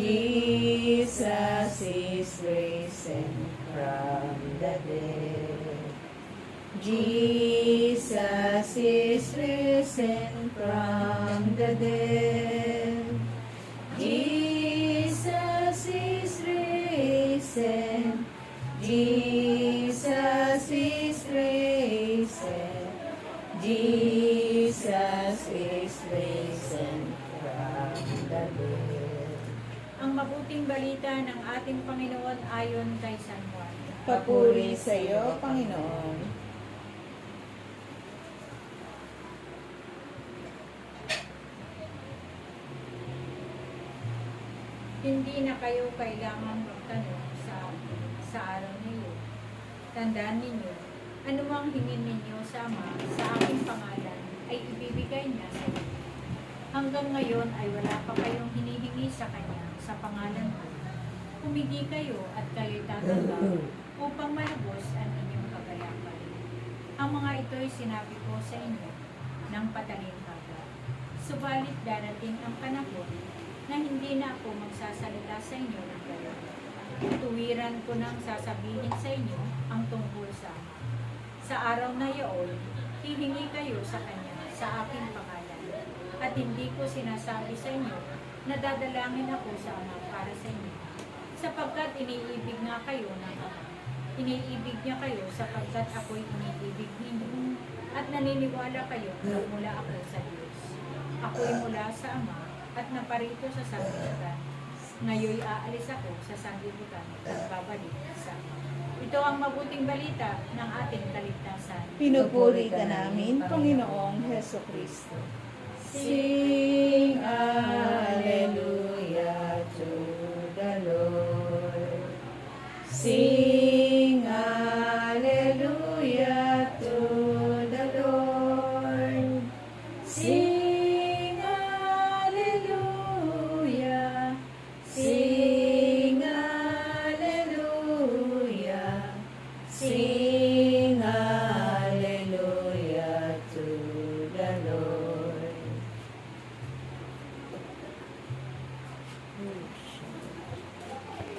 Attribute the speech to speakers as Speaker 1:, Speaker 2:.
Speaker 1: Jesus is risen from the dead. Jesus is risen from the dead. Jesus is risen. Jesus is risen. Jesus is risen from the dead.
Speaker 2: Ang mabuting balita ng ating Panginoon ayon kay San Juan.
Speaker 1: Papuri sa iyo, Panginoon.
Speaker 2: Hindi na kayo kailangang magtanong sa araw niyo. Tandaan ninyo, anumang hingin ninyo sa Ama sa aking pangalan ay ibibigay niya sa inyo. Hanggang ngayon ay wala pa kayong hinihingi sa Kanya sa pangalan ko. Humingi kayo at kayo'y tatanggap upang malubos ang inyong kagalakan. Ang mga ito'y sinabi ko sa inyo ng pataling-taga. Subalit darating ang panahon na hindi na ako magsasalita sa inyo ng gayon. Tuwiran ko nang sasabihin sa inyo ang tungkol sa Ama. Sa araw na iyon, hihingi kayo sa Kanya sa aking pangalan. At hindi ko sinasabi sa inyo na dadalangin ako sa Ama para sa inyo. Sapagkat iniibig nga kayo ng Ama. Iniibig niya kayo sapagkat ako'y iniibig ninyo. At naniniwala kayo na mula ako sa Diyos. Ako'y mula sa Ama at naparito sa sanglibutan. Ngayon aalis ako sa sanglibutan at babalik sa Ama. Ito ang mabuting balita ng ating kaligtasan.
Speaker 1: Pinupuri ka namin, Panginoong Heso Kristo. Sing Alleluia to the Lord. Sing Alleluia to the Lord. Sing Alleluia. Sing Alleluia. Sing Alleluia to the Lord.